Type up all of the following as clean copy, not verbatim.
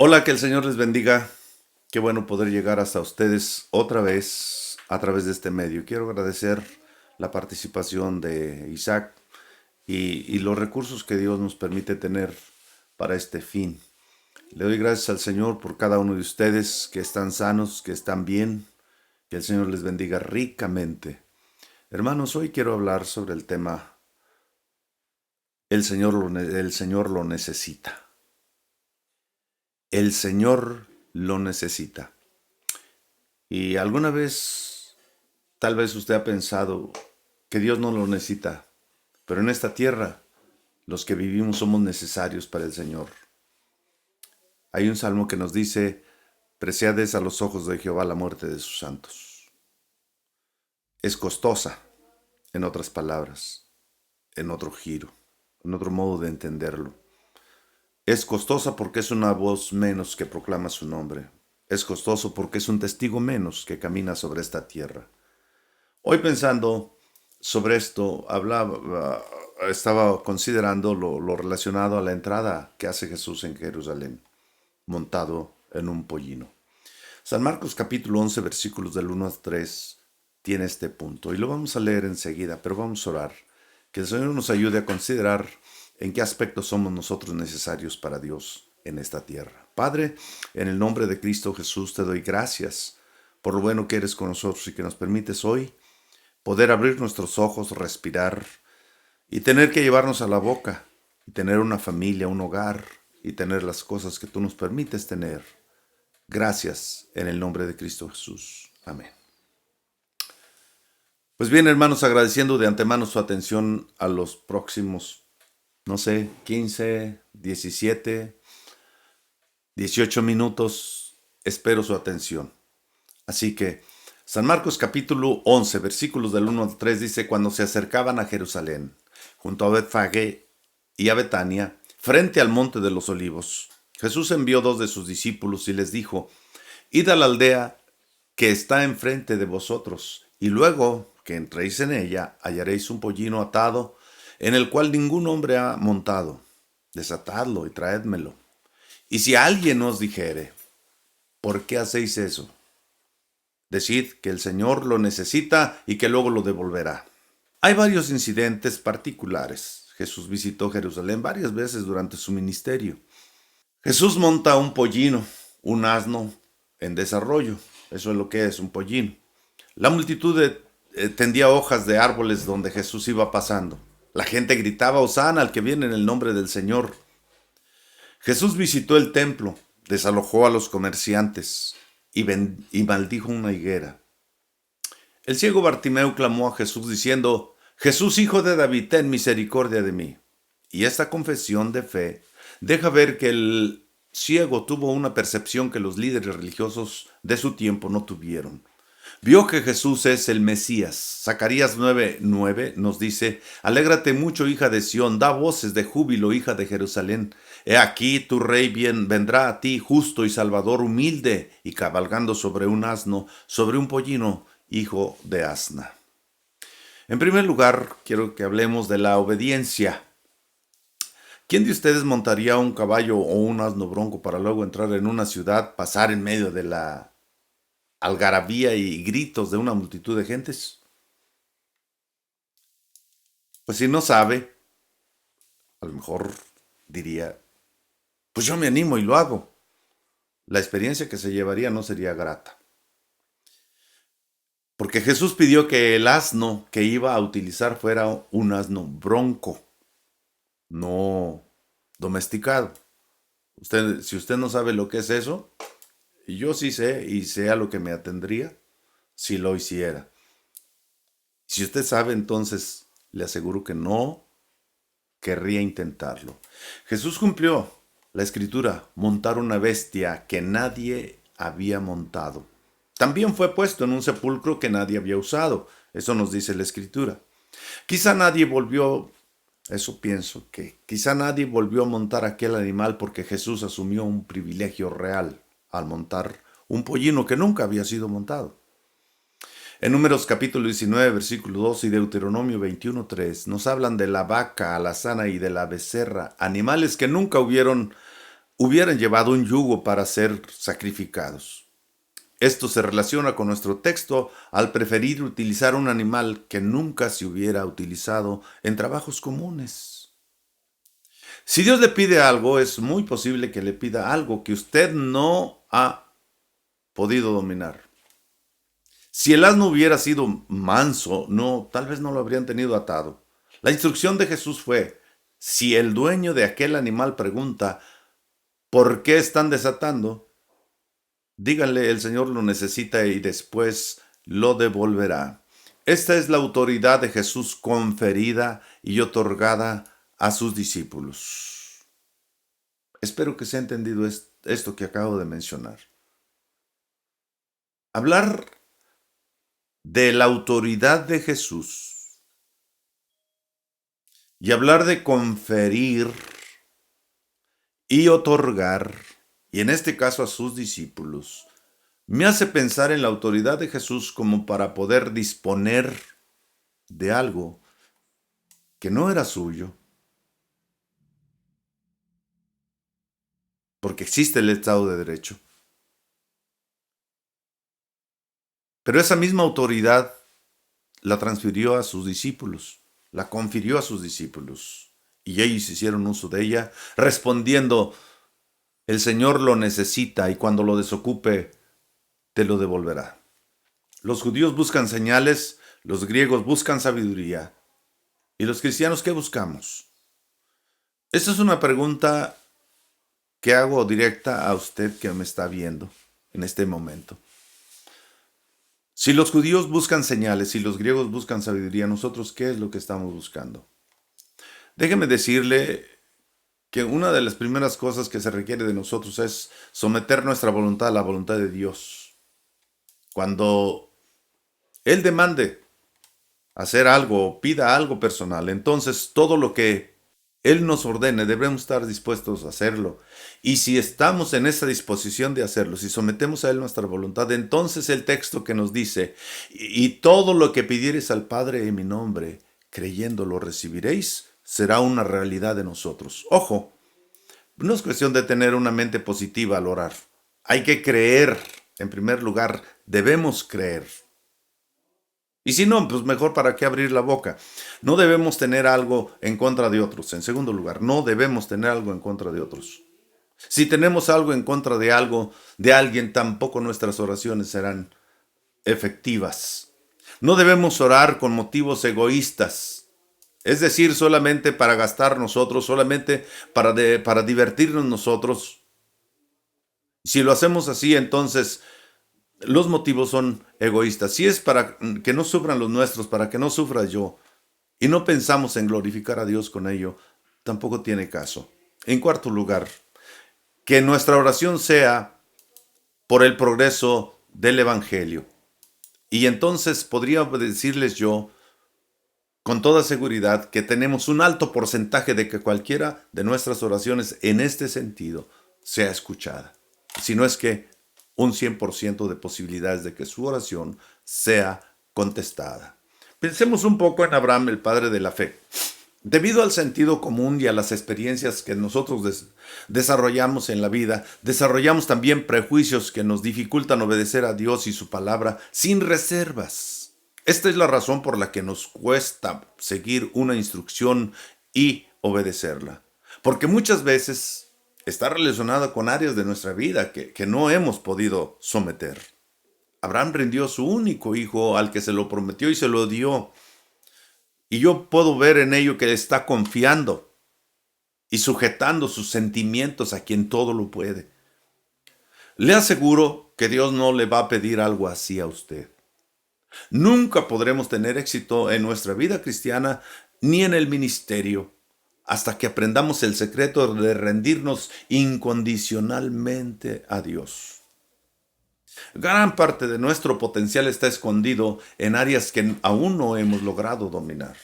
Hola, que el Señor les bendiga. Qué bueno poder llegar hasta ustedes otra vez a través de este medio. Quiero agradecer la participación de Isaac y los recursos que Dios nos permite tener para este fin. Le doy gracias al Señor por cada uno de ustedes que están sanos, que están bien. Que el Señor les bendiga ricamente. Hermanos, hoy quiero hablar sobre el tema el Señor lo necesita. El Señor lo necesita. Y alguna vez, tal vez usted ha pensado que Dios no lo necesita, pero en esta tierra los que vivimos somos necesarios para el Señor. Hay un salmo que nos dice, preciades a los ojos de Jehová la muerte de sus santos. Es costosa, en otras palabras, en otro giro, en otro modo de entenderlo. Es costosa porque es una voz menos que proclama su nombre. Es costoso porque es un testigo menos que camina sobre esta tierra. Hoy pensando sobre esto, estaba considerando lo relacionado a la entrada que hace Jesús en Jerusalén, montado en un pollino. San Marcos capítulo 11, versículos del 1 al 3, tiene este punto. Y lo vamos a leer enseguida, pero vamos a orar. Que el Señor nos ayude a considerar en qué aspectos somos nosotros necesarios para Dios en esta tierra. Padre, en el nombre de Cristo Jesús te doy gracias por lo bueno que eres con nosotros y que nos permites hoy poder abrir nuestros ojos, respirar y tener que llevarnos a la boca y tener una familia, un hogar y tener las cosas que tú nos permites tener. Gracias en el nombre de Cristo Jesús. Amén. Pues bien, hermanos, agradeciendo de antemano su atención a los próximos, 15, 17, 18 minutos. Espero su atención. Así que San Marcos capítulo 11, versículos del 1 al 3 dice, cuando se acercaban a Jerusalén, junto a Betfagé y a Betania, frente al monte de los olivos, Jesús envió 2 de sus discípulos y les dijo, id a la aldea que está enfrente de vosotros, y luego que entréis en ella, hallaréis un pollino atado, en el cual ningún hombre ha montado. Desatadlo y traédmelo. Y si alguien os dijere, ¿por qué hacéis eso? Decid que el Señor lo necesita y que luego lo devolverá. Hay varios incidentes particulares. Jesús visitó Jerusalén varias veces durante su ministerio. Jesús monta un pollino, un asno en desarrollo. Eso es lo que es un pollino. La multitud tendía hojas de árboles donde Jesús iba pasando. La gente gritaba, Hosana al que viene en el nombre del Señor. Jesús visitó el templo, desalojó a los comerciantes y maldijo una higuera. El ciego Bartimeo clamó a Jesús diciendo, Jesús, hijo de David, ten misericordia de mí. Y esta confesión de fe deja ver que el ciego tuvo una percepción que los líderes religiosos de su tiempo no tuvieron. Vio que Jesús es el Mesías. Zacarías 9:9 nos dice, alégrate mucho, hija de Sión, da voces de júbilo, hija de Jerusalén. He aquí tu rey bien vendrá a ti, justo y salvador, humilde, y cabalgando sobre un asno, sobre un pollino, hijo de asna. En primer lugar, quiero que hablemos de la obediencia. ¿Quién de ustedes montaría un caballo o un asno bronco para luego entrar en una ciudad, pasar en medio de la algarabía y gritos de una multitud de gentes? Pues si no sabe, a lo mejor diría, pues yo me animo y lo hago. La experiencia que se llevaría no sería grata. Porque Jesús pidió que el asno que iba a utilizar fuera un asno bronco, no domesticado. Si usted no sabe lo que es eso, yo sí sé y sé a lo que me atendría si lo hiciera. Si usted sabe, entonces le aseguro que no querría intentarlo. Jesús cumplió la escritura, montar una bestia que nadie había montado. También fue puesto en un sepulcro que nadie había usado. Eso nos dice la escritura. Quizá nadie volvió, eso pienso, que quizá nadie volvió a montar aquel animal porque Jesús asumió un privilegio real al montar un pollino que nunca había sido montado. En Números capítulo 19, versículo 2 y Deuteronomio 21:3 nos hablan de la vaca alazana y de la becerra, animales que nunca hubieron hubieran llevado un yugo para ser sacrificados. Esto se relaciona con nuestro texto al preferir utilizar un animal que nunca se hubiera utilizado en trabajos comunes. Si Dios le pide algo, es muy posible que le pida algo que usted no ha podido dominar. Si el asno hubiera sido manso, no, tal vez no lo habrían tenido atado. La instrucción de Jesús fue: si el dueño de aquel animal pregunta ¿por qué están desatando? Díganle, el Señor lo necesita y después lo devolverá. Esta es la autoridad de Jesús conferida y otorgada a sus discípulos. Espero que se ha entendido esto que acabo de mencionar. Hablar de la autoridad de Jesús y hablar de conferir y otorgar, y en este caso a sus discípulos, me hace pensar en la autoridad de Jesús como para poder disponer de algo que no era suyo, porque existe el Estado de Derecho. Pero esa misma autoridad la transfirió a sus discípulos, la confirió a sus discípulos, y ellos hicieron uso de ella, respondiendo: el Señor lo necesita y cuando lo desocupe, te lo devolverá. Los judíos buscan señales, los griegos buscan sabiduría, ¿y los cristianos qué buscamos? Esta es una pregunta que hago directa a usted que me está viendo en este momento. Si los judíos buscan señales y los griegos buscan sabiduría, ¿nosotros qué es lo que estamos buscando? Déjeme decirle que una de las primeras cosas que se requiere de nosotros es someter nuestra voluntad a la voluntad de Dios. Cuando Él demande hacer algo o pida algo personal, entonces todo lo que Él nos ordene debemos estar dispuestos a hacerlo. Y si estamos en esa disposición de hacerlo, si sometemos a Él nuestra voluntad, entonces el texto que nos dice: y todo lo que pidiereis al Padre en mi nombre, creyendo lo recibiréis, será una realidad de nosotros. Ojo, no es cuestión de tener una mente positiva al orar. Hay que creer. En primer lugar, debemos creer. Y si no, pues mejor para qué abrir la boca. No debemos tener algo en contra de otros. En segundo lugar, no debemos tener algo en contra de otros. Si tenemos algo en contra de algo, de alguien, tampoco nuestras oraciones serán efectivas. No debemos orar con motivos egoístas. Es decir, solamente para gastar nosotros, solamente para divertirnos nosotros. Si lo hacemos así, entonces los motivos son egoístas. Si es para que no sufran los nuestros, para que no sufra yo, y no pensamos en glorificar a Dios con ello, tampoco tiene caso. En cuarto lugar, que nuestra oración sea por el progreso del Evangelio. Y entonces podría decirles yo con toda seguridad que tenemos un alto porcentaje de que cualquiera de nuestras oraciones en este sentido sea escuchada. Si no es que un 100% de posibilidades de que su oración sea contestada. Pensemos un poco en Abraham, el padre de la fe. Debido al sentido común y a las experiencias que nosotros desarrollamos en la vida, desarrollamos también prejuicios que nos dificultan obedecer a Dios y su palabra sin reservas. Esta es la razón por la que nos cuesta seguir una instrucción y obedecerla. Porque muchas veces está relacionada con áreas de nuestra vida que no hemos podido someter. Abraham rindió a su único hijo al que se lo prometió y se lo dio. Y yo puedo ver en ello que está confiando y sujetando sus sentimientos a quien todo lo puede. Le aseguro que Dios no le va a pedir algo así a usted. Nunca podremos tener éxito en nuestra vida cristiana ni en el ministerio hasta que aprendamos el secreto de rendirnos incondicionalmente a Dios. Gran parte de nuestro potencial está escondido en áreas que aún no hemos logrado dominar,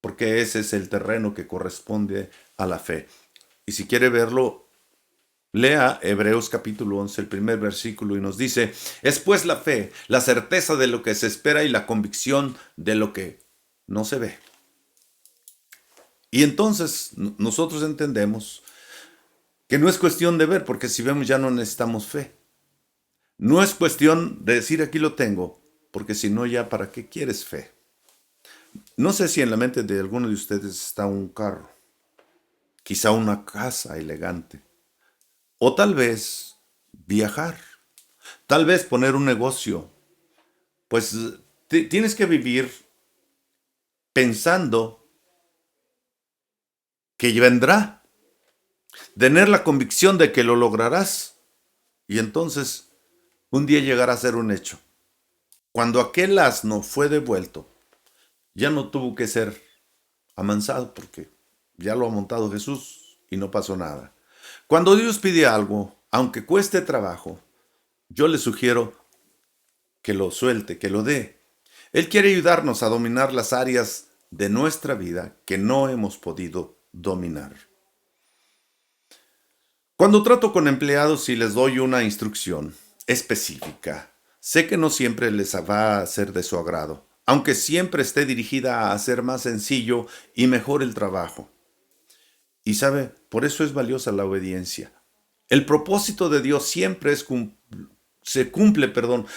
porque ese es el terreno que corresponde a la fe. Y si quiere verlo, lea Hebreos capítulo 11, el primer versículo, y nos dice: es pues la fe, la certeza de lo que se espera y la convicción de lo que no se ve. Y entonces nosotros entendemos Que no es cuestión de ver, porque si vemos ya no necesitamos fe. No es cuestión de decir aquí lo tengo, porque si no ya para qué quieres fe. No sé si en la mente de alguno de ustedes está un carro, quizá una casa elegante, o tal vez viajar, tal vez poner un negocio. Pues tienes que vivir pensando que vendrá, tener la convicción de que lo lograrás y entonces un día llegará a ser un hecho. Cuando aquel asno fue devuelto, ya no tuvo que ser amansado porque ya lo ha montado Jesús y no pasó nada. Cuando Dios pide algo, aunque cueste trabajo, yo le sugiero que lo suelte, que lo dé. Él quiere ayudarnos a dominar las áreas de nuestra vida que no hemos podido dominar. Cuando trato con empleados y les doy una instrucción específica, sé que no siempre les va a ser de su agrado, aunque siempre esté dirigida a hacer más sencillo y mejor el trabajo. Y sabe, por eso es valiosa la obediencia. El propósito de Dios siempre se cumple,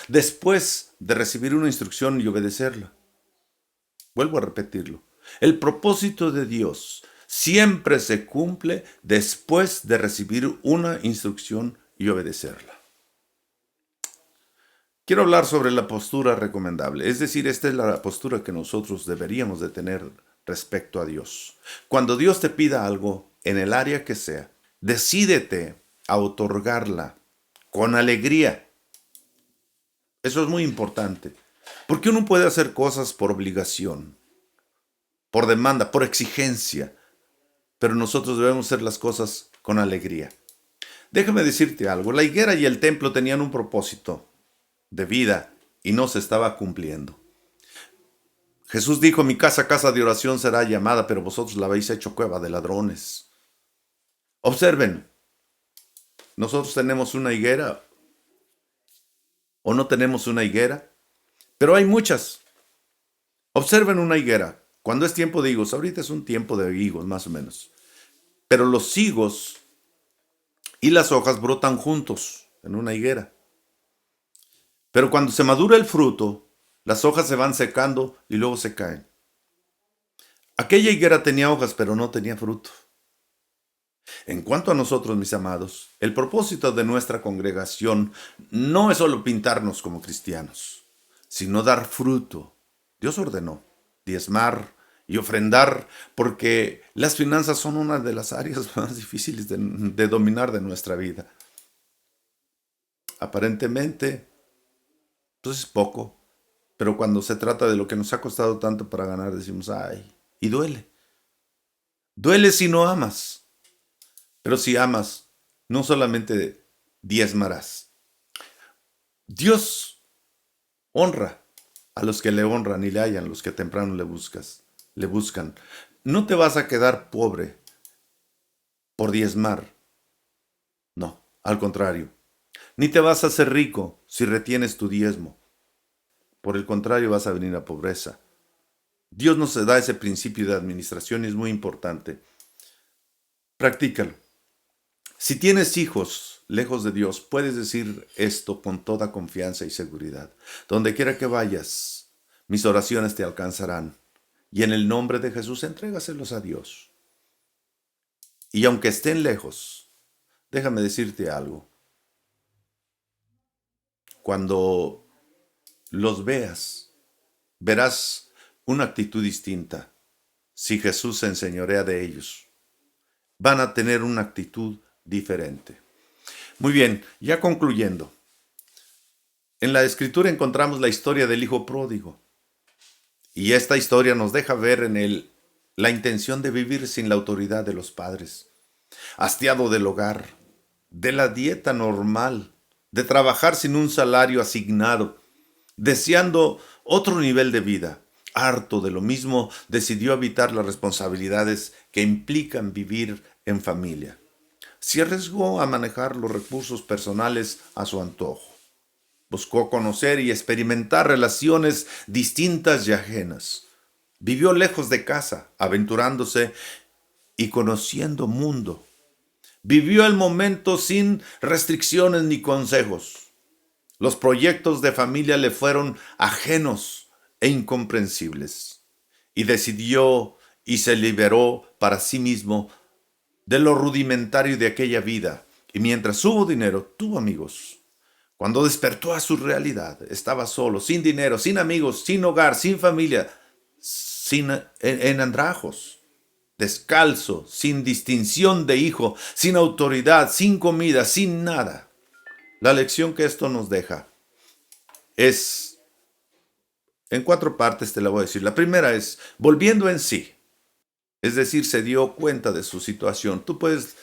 después de recibir una instrucción y obedecerla. Vuelvo a repetirlo. El propósito de Dios siempre se cumple después de recibir una instrucción y obedecerla. Quiero hablar sobre la postura recomendable, es decir, esta es la postura que nosotros deberíamos de tener respecto a Dios. Cuando Dios te pida algo, en el área que sea, decídete a otorgarla con alegría. Eso es muy importante, porque uno puede hacer cosas por obligación, por demanda, por exigencia, pero nosotros debemos hacer las cosas con alegría. Déjame decirte algo, la higuera y el templo tenían un propósito de vida y no se estaba cumpliendo. Jesús dijo, mi casa, casa de oración será llamada, pero vosotros la habéis hecho cueva de ladrones. Observen, nosotros tenemos una higuera o no tenemos una higuera, pero hay muchas. Observen una higuera. Cuando es tiempo de higos, ahorita es un tiempo de higos más o menos, pero los higos y las hojas brotan juntos en una higuera. Pero cuando se madura el fruto, las hojas se van secando y luego se caen. Aquella higuera tenía hojas, pero no tenía fruto. En cuanto a nosotros, mis amados, el propósito de nuestra congregación no es solo pintarnos como cristianos, sino dar fruto. Dios ordenó diezmar y ofrendar porque las finanzas son una de las áreas más difíciles de dominar de nuestra vida. Aparentemente, pues es poco, pero cuando se trata de lo que nos ha costado tanto para ganar, decimos, ay, y duele. Duele si no amas. Pero si amas, no solamente diezmarás. Dios honra a los que le honran y le hallan, los que temprano le buscan. No te vas a quedar pobre por diezmar. No, al contrario. Ni te vas a hacer rico si retienes tu diezmo. Por el contrario, vas a venir a pobreza. Dios nos da ese principio de administración y es muy importante. Practícalo. Si tienes hijos lejos de Dios, puedes decir esto con toda confianza y seguridad. Donde quiera que vayas, mis oraciones te alcanzarán. Y en el nombre de Jesús, entrégaselos a Dios. Y aunque estén lejos, déjame decirte algo. Cuando los veas, verás una actitud distinta. Si Jesús se enseñorea de ellos, van a tener una actitud diferente. Muy bien, ya concluyendo. En la Escritura encontramos la historia del hijo pródigo. Y esta historia nos deja ver en él la intención de vivir sin la autoridad de los padres, hastiado del hogar, de la dieta normal, de trabajar sin un salario asignado, deseando otro nivel de vida. Harto de lo mismo, decidió evitar las responsabilidades que implican vivir en familia. Se arriesgó a manejar los recursos personales a su antojo. Buscó conocer y experimentar relaciones distintas y ajenas. Vivió lejos de casa, aventurándose y conociendo mundo. Vivió el momento sin restricciones ni consejos. Los proyectos de familia le fueron ajenos e incomprensibles. Y decidió y se liberó para sí mismo de lo rudimentario de aquella vida. Y mientras hubo dinero, tuvo amigos. Cuando despertó a su realidad, estaba solo, sin dinero, sin amigos, sin hogar, sin familia, en andrajos, descalzo, sin distinción de hijo, sin autoridad, sin comida, sin nada. La lección que esto nos deja es, en 4 partes te la voy a decir. La primera es, volviendo en sí, es decir, se dio cuenta de su situación. Tú puedes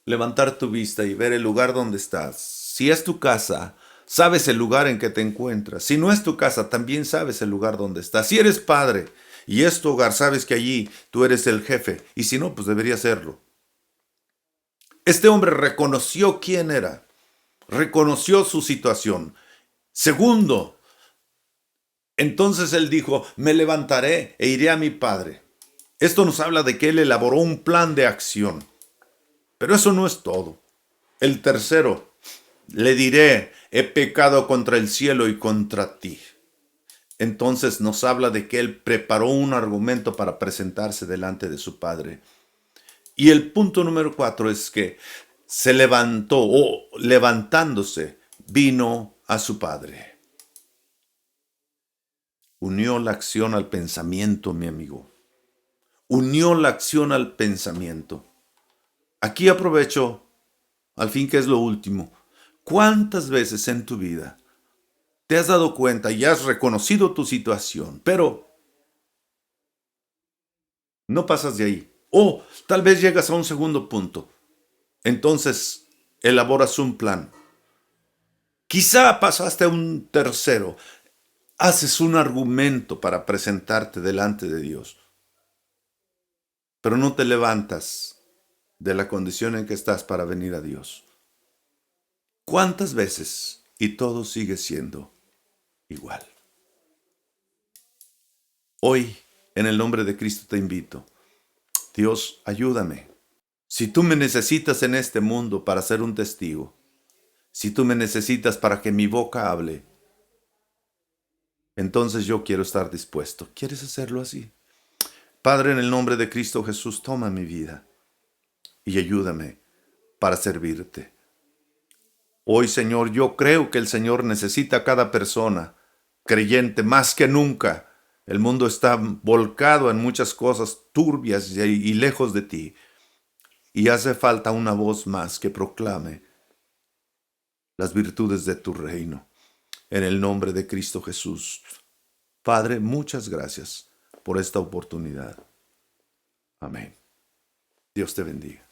levantar tu vista y ver el lugar donde estás. Si es tu casa, sabes el lugar en que te encuentras. Si no es tu casa, también sabes el lugar donde estás. Si eres padre y es tu hogar, sabes que allí tú eres el jefe. Y si no, pues debería serlo. Este hombre reconoció quién era. Reconoció su situación. Segundo, entonces él dijo, me levantaré e iré a mi padre. Esto nos habla de que él elaboró un plan de acción. Pero eso no es todo. El tercero, le diré, he pecado contra el cielo y contra ti. Entonces nos habla de que él preparó un argumento para presentarse delante de su padre. Y el punto número 4 es que se levantó o levantándose vino a su padre. Unió la acción al pensamiento, mi amigo. Unió la acción al pensamiento. Aquí aprovecho, al fin que es lo último. ¿Cuántas veces en tu vida te has dado cuenta y has reconocido tu situación, pero no pasas de ahí? O tal vez llegas a un segundo punto. Entonces elaboras un plan. Quizá pasaste a un tercero. Haces un argumento para presentarte delante de Dios. Pero no te levantas de la condición en que estás para venir a Dios. ¿Cuántas veces? Y todo sigue siendo igual. Hoy, en el nombre de Cristo te invito. Dios, ayúdame. Si tú me necesitas en este mundo para ser un testigo, si tú me necesitas para que mi boca hable, entonces yo quiero estar dispuesto. ¿Quieres hacerlo así? Padre, en el nombre de Cristo Jesús, toma mi vida y ayúdame para servirte. Hoy, Señor, yo creo que el Señor necesita a cada persona creyente más que nunca. El mundo está volcado en muchas cosas turbias y lejos de ti. Y hace falta una voz más que proclame las virtudes de tu reino. En el nombre de Cristo Jesús. Padre, muchas gracias por esta oportunidad. Amén. Dios te bendiga.